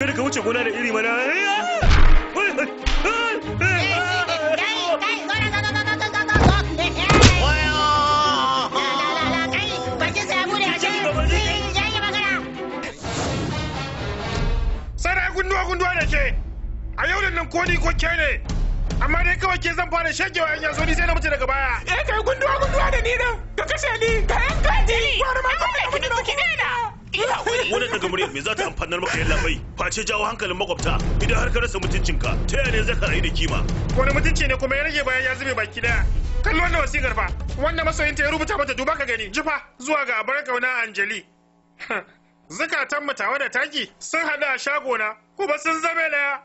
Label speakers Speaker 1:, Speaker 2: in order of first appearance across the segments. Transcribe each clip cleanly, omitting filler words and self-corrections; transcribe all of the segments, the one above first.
Speaker 1: Kada ka wuce gona da iri mana.
Speaker 2: Sana gunduwa da ke. A yau da nan ko ni ko ke ne. Amma dai kawai ke zan fara shagewa in yazo ni sai na mutu daga baya.
Speaker 3: Kai gunduwa da ni nan. Ka kashe ni. Ka yanka ni. Wani ma ka mutu ki daina.
Speaker 1: Wannan daga muryar me za ta amfanar maka yalla bai? Face jawo hankalin makwabta idan har ka rasa mutuncinka. Ta yaya ne zaka rayu da kima?
Speaker 2: Wani mutunci ne kuma ya rage bayan ya zube baki daya. Kalli wannan wasiƙar fa. Wanda masoyinta ya rubuta mata duba ka gani. Jifa zuwa ga abar kauna Anjali. Zukatan mutawa da taki sun hada a shagona kuma sun zame daya.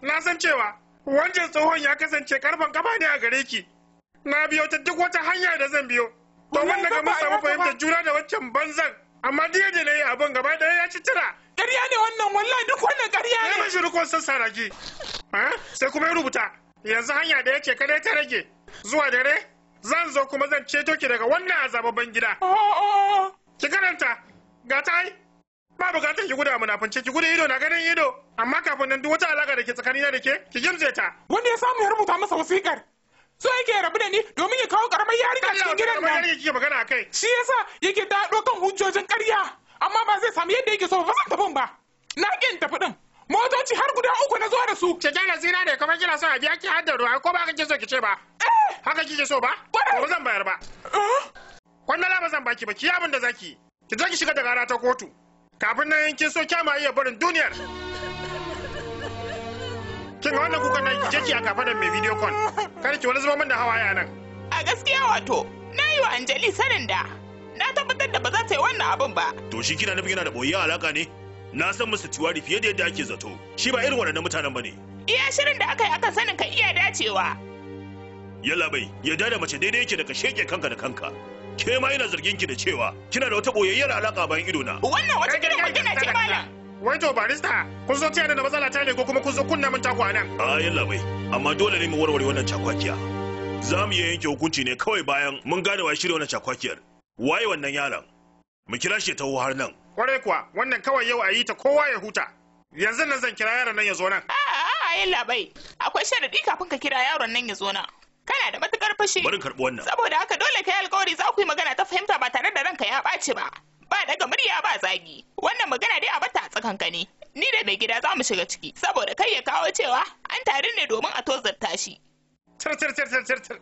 Speaker 2: Na san cewa wancan tsohon ya kasance karfan kafa ne a gare ki. Na biyo ta duk wata hanya da zan biyo. Domin daga mun samu fahimtar juna da wancan banzan. Amma duk yadda na yi abin gaba ɗaya ya ci tira.
Speaker 3: Ƙarya ne wannan wallahi duk wannan ƙarya ne.
Speaker 2: Ya mashi rikon sassa rage. Sai kuma ya rubuta. Yanzu hanya da yake kadai ta rage. Zuwa dare zan zo kuma zan ceto ki daga wannan azababban gida. Ki karanta. Ga ta yi. Ba bukatar ki guda munafunci ki gudu ido na ganin ido. Amma kafin nan duk wata alaka da ke tsakanina da ke ki gimtse ta.
Speaker 3: Wanda ya samu ya rubuta masa wasiƙar. So yake rabu da ni domin ya kawo karamar yarinya cikin gidan nan.
Speaker 2: Allah ya magana akai.
Speaker 3: Shi yasa yake ta kan hujjojin ƙarya. Amma ba zai samu yadda yake so ba zan tafi ba. Na ƙin tafi din. Motoci har guda 3 na zo da su.
Speaker 2: Ke kyala zina ne kamar kina so a biya ki haddar ruwa ko ba kake so ki ce ba. Haka kike so ba? Ba zan bayar ba. Wannan la ba zan baki ba ki abin da zaki. Ki je ki shiga da gara ta kotu. Kafin nan kin so kyama iya barin duniyar. Kin ga wannan kukan nan ki je ki a kafadan mai video con. Kar ki wani zuba min da hawaye nan.
Speaker 4: A gaskiya wato, na yi wa Anjali sanin da. Na tabbatar da ba za ta yi wannan abin ba.
Speaker 1: To shi kina nufin yana da boyayya alaka ne? Na san musu tiwari fiye da yadda ake zato. Shi ba irin waɗannan mutanen ba ne.
Speaker 4: Iya shirin da aka yi akan sanin ka iya dacewa.
Speaker 1: Yalla bai, yadda da mace daidai yake da ka sheke kanka da kanka. Ke ma ina zargin ki da cewa kina da wata boyayyar alaka bayan ido na.
Speaker 4: Wannan wata irin magana ce malam.
Speaker 2: Wai to barista, kun zo tiyana da matsala ta ne ko kuma kun zo kunna min taku a nan?
Speaker 1: A yalla bai, amma dole ne mu warware wannan chakwakiya. Za mu iya yanke hukunci ne kawai bayan mun gane wa shirya wannan chakwakiyar. Waye wannan yaron? Mu kira shi ta har nan.
Speaker 2: Kwarai kuwa, wannan kawai yau a yi ta kowa ya huta. Yanzu nan zan kira yaron nan ya zo nan.
Speaker 4: A'a, yalla bai. Akwai sharadi kafin ka kira yaron nan ya zo nan. Kana da matukar fashi.
Speaker 1: Bari karɓi wannan.
Speaker 4: Saboda haka dole ka yi alƙawari za ku yi magana ta fahimta ba tare da ranka ya ɓaci ba. Ba daga murya ba zagi. Wannan magana dai a bata a tsakankani. Ni da mai gida za mu shiga ciki. Saboda kai ya kawo cewa an tare ne domin a tozarta shi.
Speaker 2: Tir.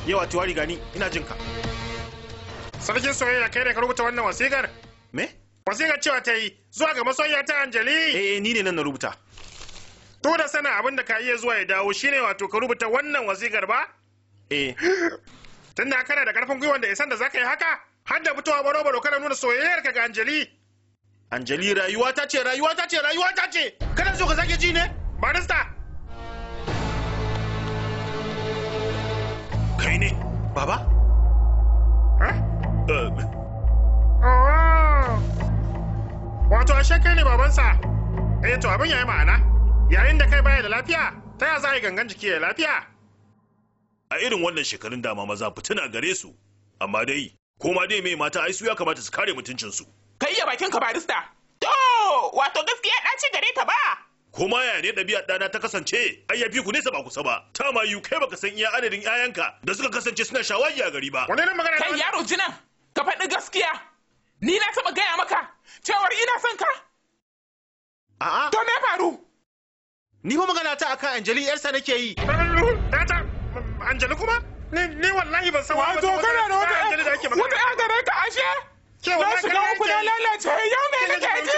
Speaker 1: Yawa tiwari gani, ina jin ka.
Speaker 2: Sarkin soyayya kai ne ka rubuta wannan wasiƙar?
Speaker 1: Me?
Speaker 2: Wasiƙar cewa ta yi zuwa ga masoyiya ta Anjali.
Speaker 1: Ni ne nan na rubuta.
Speaker 2: To da sana abin da ka iya zuwa ya dawo shine wato ka rubuta wannan wasiƙar ba? Tunda kana da karfin gwiwa da isan da zaka yi haka, har da fitowa baro-baro kana nuna soyayyar ka ga Anjali.
Speaker 1: Anjali rayuwa ta ce. Kana so ka sake ji ne?
Speaker 2: Barista.
Speaker 1: Kai ne, baba?
Speaker 2: Wato ashe kai ne babansa. To abin yayi ma'ana. Yayin da kai baya da lafiya, ta ya za a yi gangan jiki ya lafiya?
Speaker 1: A irin wannan shekarun dama maza fitina gare su. Amma dai, koma dai mai mata ai su ya kamata su kare mutuncinsu.
Speaker 3: Kai ya bakin ka barista.
Speaker 4: To, wato gaskiya ɗaci gare ta ba.
Speaker 1: Koma ya ne ɗabi'ar ɗana ta kasance, ai ya fi ku nesa ba kusa ba. Ta ma yu kai baka san iya adadin 'ya'yanka da suka kasance suna shawagi a gari ba.
Speaker 2: Wani nan magana
Speaker 3: kai yaro jinan, ka faɗi gaskiya. Ni na taɓa gaya maka cewar ina son ka.
Speaker 1: A'a.
Speaker 3: To me faru?
Speaker 1: Ni fa magana ta akan Anjali yarsa nake yi.
Speaker 2: Data, Anjali kuma? Ni wallahi ban san
Speaker 3: wato kana da wata ƴa gare ka ashe? Na shiga uku na lalace yau me nake ji?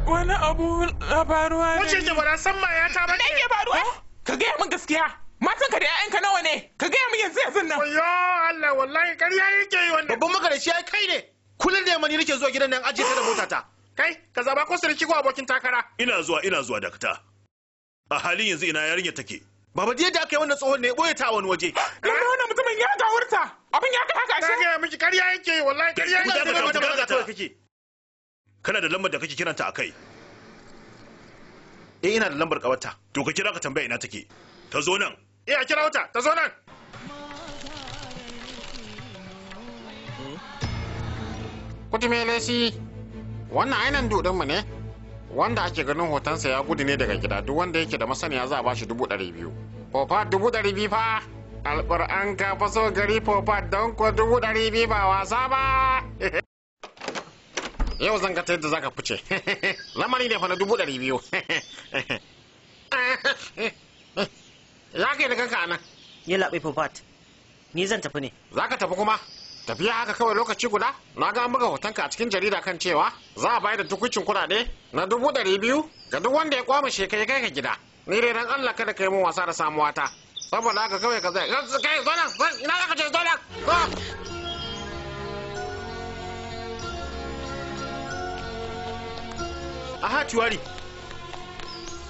Speaker 3: Wani abu na faruwa ne.
Speaker 2: Wace ke bara san ma ya ta ba?
Speaker 4: Me ke faruwa?
Speaker 3: Ka gaya min gaskiya. Matan ka da ƴaƴanka nawa ne? Ka gaya min yanzu nan.
Speaker 2: Wayo Allah wallahi ƙarya yake yi wannan.
Speaker 1: Babban magana shi ai kai ne. Kullum da yamma ni nake zuwa gidan nan ajiye ta da motata.
Speaker 2: Kai, ka zaba ko sarki ko abokin takara.
Speaker 1: Ina zuwa dakata. A halin yanzu ina yarinya take.
Speaker 2: Baba da aka yi wannan tsohon ne boye ta wani waje.
Speaker 3: Lalle wannan mutumin ya gawurta. Abin ya kai haka ashe.
Speaker 2: Ga miki ƙarya yake wallahi ƙarya
Speaker 1: yake. Kana da lambar da kake kiranta akai?
Speaker 2: Ina da lambar kawarta.
Speaker 1: To ka kira ka tambaya ina take. Ta zo nan.
Speaker 2: A kira wata, ta zo nan. Kutume lesi. Wannan ainihin dodonmu ne. Wanda ake ganin hotonsa ya gudu ne daga gida, duk wanda yake da masaniya za a bashi 200,000. Popat 200,000 fa. Alƙur'an ka faso gari Popat don ko 200,000 ba wasa ba. Yau zan ga ta yadda zaka fice. Lamari ne fa na 200,000. Ya kai da kanka anan.
Speaker 5: Ya laɓe Popat. Ni zan tafi ne.
Speaker 2: Zaka tafi kuma? Tafiya haka kawai lokaci guda? Na ga an buga hotonka a cikin jarida kan cewa za a bayar da tukucin kuɗaɗe na 200,000 ga duk wanda ya kwama shekai kai ka gida. Ni dai dan Allah kada kai mun wasa da samuwata. Saboda haka kawai ka zai kai zo nan ina zaka ce zo nan.
Speaker 6: Aha Tiwari.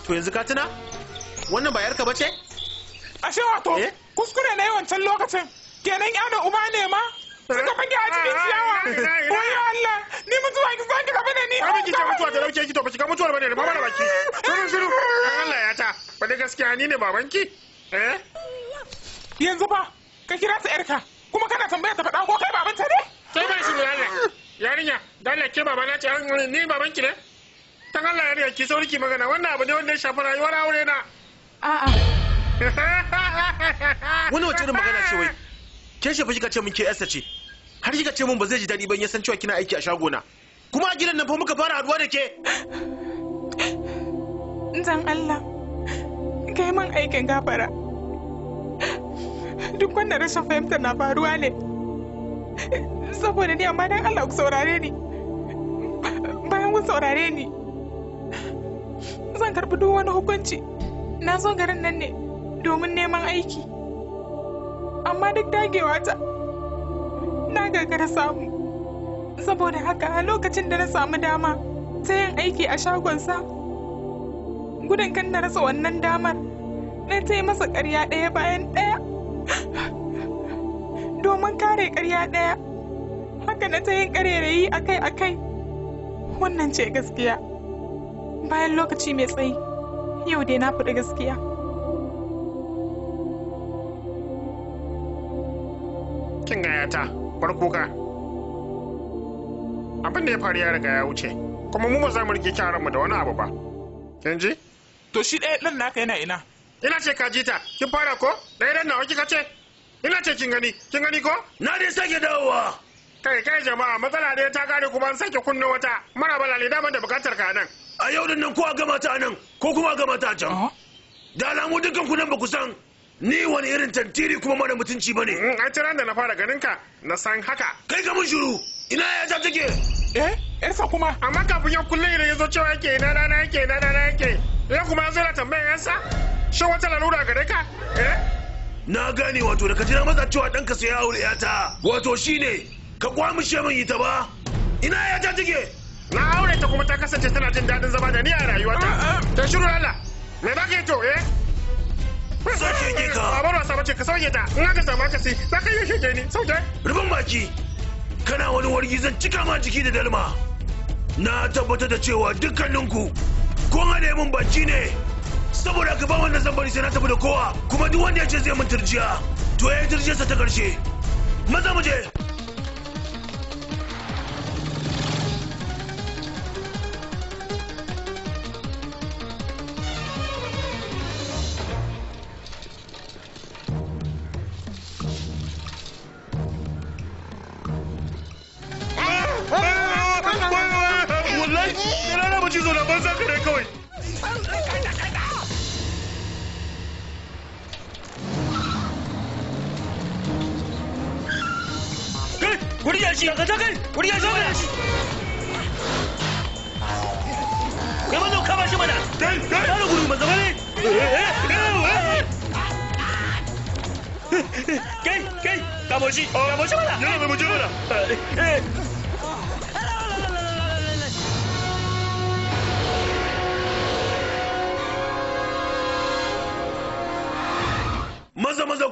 Speaker 6: To yanzu ka tuna? Wannan ba yarka bace?
Speaker 3: Ashe wato kuskure na yawancin lokacin. Kenan yana uba ne ma? Suka fage a cikin ciyawa. Oyo Allah, ni mutuwa ki zaki gaba da ni.
Speaker 2: Abin ki ce mutuwa ta dauke ki to ba ki ga mutuwar bane da baba da baki. Shiru. Allah ya ta. Ba da gaskiya ni ne babanki?
Speaker 3: Yanzu fa ka kira ta yarka kuma kana tambaya ta faɗa ko kai babanta ne?
Speaker 2: Kai ba shi da Allah. Yarinya, dalla ke baba na ce ni babanki ne? Dan Allah yarinya ki sauri ki magana wannan abu ne wanda ya shafi rayuwar aure na.
Speaker 5: A'a.
Speaker 6: Wani wace irin magana ce wai? Ke shi fa kika ce min ke Esther ce. Har kika ce min ba zai ji daɗi ban ya san cewa kina aiki a shagona. Kuma a gidan nan fa muka fara haduwa da ke.
Speaker 3: Dan Allah. Kai man aikin gafara. Duk wannan rashin fahimtar na faruwa ne. Saboda ni amma dan Allah ku saurare ni. Bayan kun saurare ni. Zan karɓi duk wani hukunci. Na zo garin nan ne domin neman aiki. Amma duk dagewa ta na gagara samu. Saboda haka a lokacin da na samu dama ta yin aiki a shagonsa, gudun kan na rasa wannan damar, na ta yi masa ƙarya ɗaya bayan ɗaya. Domin kare ƙarya ɗaya, haka na ta yin ƙarerayi akai-akai. Wannan ce gaskiya. Bayan lokaci mai tsayi, yau dai na faɗi gaskiya.
Speaker 2: Kin gaya ta, farko ka. Abin da ya faru ya riga ya wuce, kuma mu ba za mu rike kyaranmu da wani abu ba. Kin ji?
Speaker 3: To shi ɗaya ɗan naka yana ina?
Speaker 2: Ina ce ka ji ta, kin fara ko? Ɗaya ɗan nawa kika ce? Ina ce kin gani ko?
Speaker 1: Na dai sake dawowa.
Speaker 2: Kai jama'a, matsala ɗaya ta kare kuma an sake kunno wata. Mara balale daman da bukatar ka nan.
Speaker 1: A yau din nan ko a gama ta nan, ko kuma a gama ta can. Da alamu dukkan ku nan ba ku san ni wani irin tantiri kuma mara mutunci ba ne.
Speaker 2: Ai tiran da na fara ganin ka, na san haka.
Speaker 1: Kai ka mun shiru, ina ya ta take?
Speaker 3: Yarsa kuma.
Speaker 2: Amma kafin yau kullum idan ya zo cewa yake ina dana yake. Yau kuma ya zo na tambayan yansa? Shin wata lalura gare ka?
Speaker 1: Na gane wato da ka jira maza cewa ɗanka sai ya aure yata. Wato shine ka kwamishe min ita ba. Ina ya ta take?
Speaker 2: Na aure ta kuma ta kasance tana jin daɗin zama da ni a rayuwata. Ta shiru Allah. Me za ka yi to
Speaker 1: Sauke ke ka.
Speaker 2: Babar wasa bace ka sauke ta. In aka samu akasi za ka yi shege ni. Sauke.
Speaker 1: Rubin baki. Kana wani wargi zan cika ma jiki da dalma. Na tabbatar da cewa dukkaninku kun haɗe min baki ne. Saboda ka ba wannan zan bari sai na tafi da kowa. Kuma duk wanda ya ce zai min turjiya, to ya yi turjiyarsa ta ƙarshe. Maza mu je.
Speaker 6: shi ka ta kai wuri ya zama shi kai mazo ka ba shi mana kai da gudu maza bane kai kamo shi mana
Speaker 1: yana da muje mana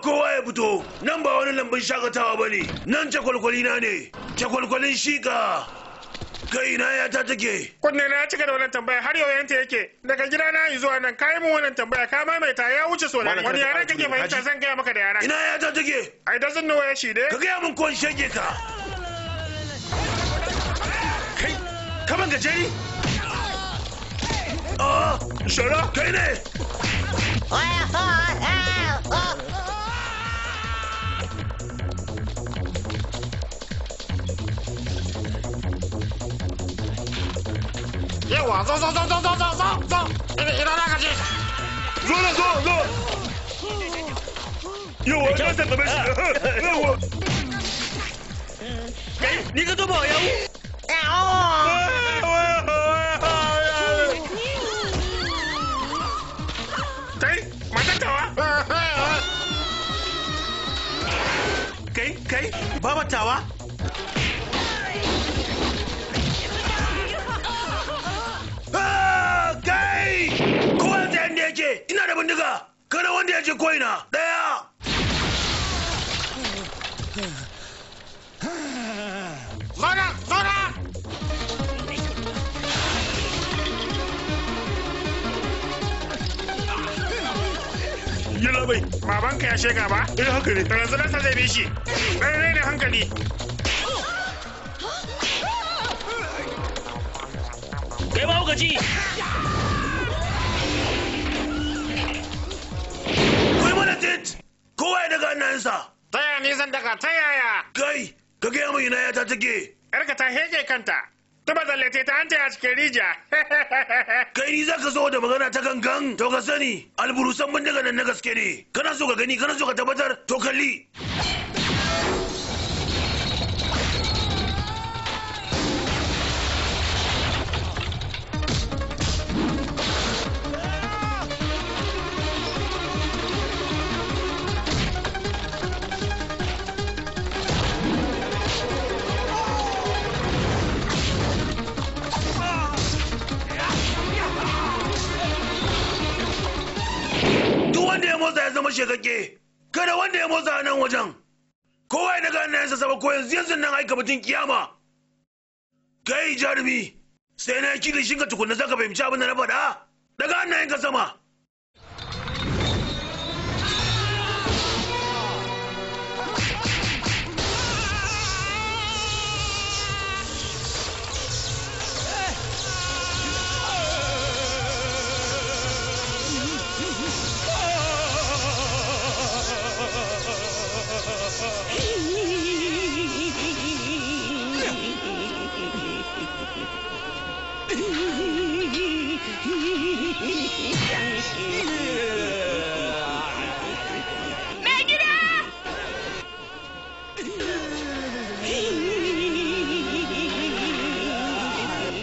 Speaker 1: kowa ya fito, nan ba wani lambun shakatawa ba ne, nan cakwalkwali na ne, cakwalkwalin shika. Kai na ya ta take.
Speaker 2: Kunne na ya cika da wannan tambaya har yau yanta yake. Daga gida na zuwa nan kai mun wannan tambaya ka maimaita ya wuce so da wani yaran kake fahimta zan gaya maka da yaran.
Speaker 1: Ina ya ta take?
Speaker 2: I doesn't know where she did.
Speaker 1: Ka gaya mun kon shege ka.
Speaker 6: Kai, kaman gajeri?
Speaker 1: Shara, kai ne?
Speaker 2: Yawa, zo. Ina na kaje.
Speaker 1: Zo. Yawa, ka san kamar shi. Yawa.
Speaker 6: Kai, ni ka zo ba yau?
Speaker 2: Kai, matatawa.
Speaker 6: Kai, babatawa?
Speaker 1: Kai! Kowa ta yanda yake, ina da bindiga, kada wanda ya ce koina, ɗaya!
Speaker 2: Zona!
Speaker 1: Yalla bai,
Speaker 2: Babanka ya shega ba?
Speaker 1: haka ne.
Speaker 2: To yanzu nasa zai bi shi. Ɗaya ne hankali.
Speaker 5: Kai ba gaji.
Speaker 1: Kai mana tit! Kowa ya daga hannayensa.
Speaker 2: Ta yaya ni zan daga ta yaya?
Speaker 1: Kai, ka gaya min ina ya ta take.
Speaker 2: Yarka ta hege kanta. Tuba zallete ta hanta a cikin rija.
Speaker 1: Kai ni za ka zo da magana ta gangan, to ka sani, alburusan bindiga nan na gaske ne. Kana so ka gani, kana so ka tabbatar, to kalli. Wanda ya motsa ya zama shekakke, kada wanda ya motsa a nan wajen, kowa ya daga hannayensa sama ko yanzu nan aika mutum kiyama. Kai jarumi, sai na yi kilishin ka tukunna za ka fahimci abin da na faɗa, daga hannayenka sama.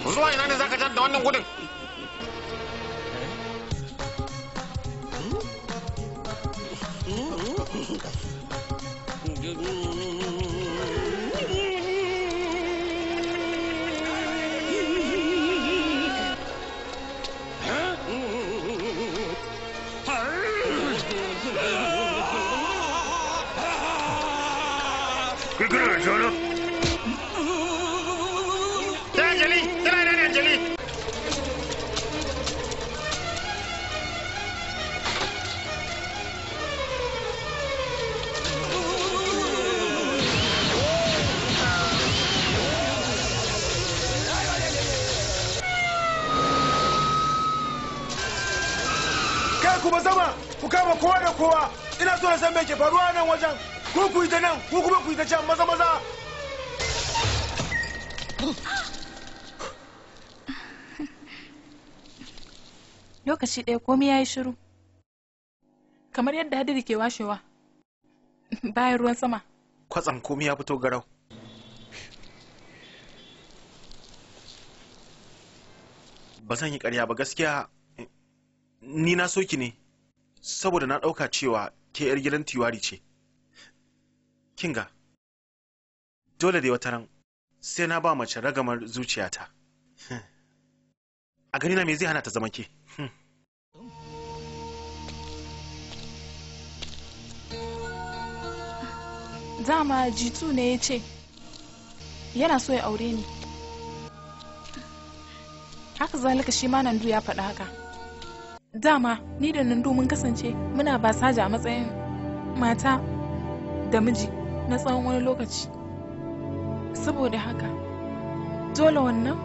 Speaker 2: Zuwa ina ne za ka jar da wannan gudun?
Speaker 1: Kana shana?
Speaker 2: Ta Anjali, tana da Anjali.
Speaker 1: Kai kuma sama, ku kama kowa da kowa, ina so na san me ke faruwa nan wajen. Ko ku yi ta nan, ko kuma ku yi ta can maza.
Speaker 3: Lokaci ɗaya komai ya yi shiru. Kamar yadda hadiri ke washewa. Bayan ruwan sama.
Speaker 6: Kwatsam komai ya fito garau. Ba zan yi ƙarya ba gaskiya ni na soki ne saboda na ɗauka cewa ke 'yar gidan tiwari ce. Kinga, dole dai wata ran sai na ba mace ragamar zuciyata. A gani na me zai hana ta zama ke?
Speaker 3: dama jitu ne ya ce yana so ya aure ni. Haka zalika shi ma Nandu ya faɗa haka. Dama ni da Nandu mun kasance muna basaja a matsayin mata da miji na tsawon wani lokaci. Saboda haka dole wannan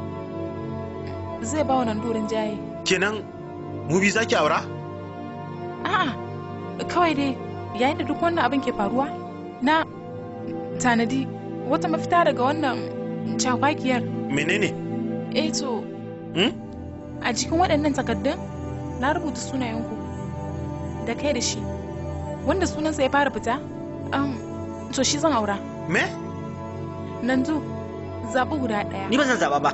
Speaker 3: zai ba wa Nandu rinjaye.
Speaker 6: Kenan mu bi zaki aura?
Speaker 3: A'a, kawai dai yayin da duk wannan abin ke faruwa na tanadi wata mafita daga wannan cakwakiyar.
Speaker 6: Menene?
Speaker 3: To a cikin waɗannan takardun na rubuta sunayenku da kai da shi wanda sunansa ya fara fita to shi zan aura.
Speaker 6: Me?
Speaker 3: Nanzu zaɓi guda ɗaya.
Speaker 7: Ni ba zan zaɓa ba.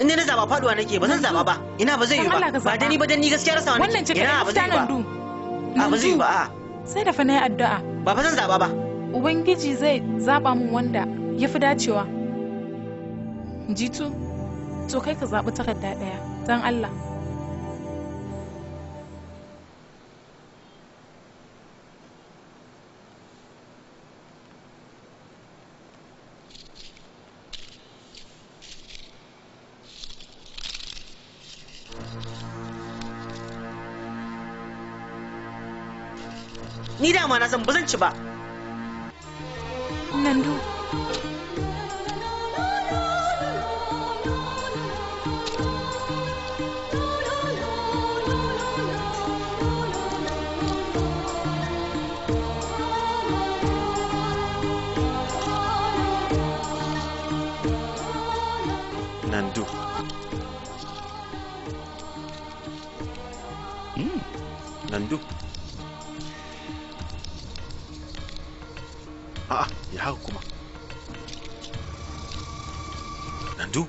Speaker 7: In dai na zaɓa faɗuwa nake ba zan zaɓa ba. Ina ba zai yi ba. Ba da ni ba dan ni gaskiya rasa wani.
Speaker 3: Wannan ce kaɗai mafita Nandu.
Speaker 7: A ba zai yi ba a.
Speaker 3: Sai da fa na yi addu'a.
Speaker 7: Ba fa zan zaɓa ba.
Speaker 3: Ubangiji zai zaɓa min wanda ya fi dacewa. Jitu, to kai ka zaɓi takarda ɗaya don Allah.
Speaker 7: Ni dama na san ba zan ci ba.
Speaker 3: Nandu.
Speaker 6: Nandu. Nandu. A'a, ya haka kuma. Nandu.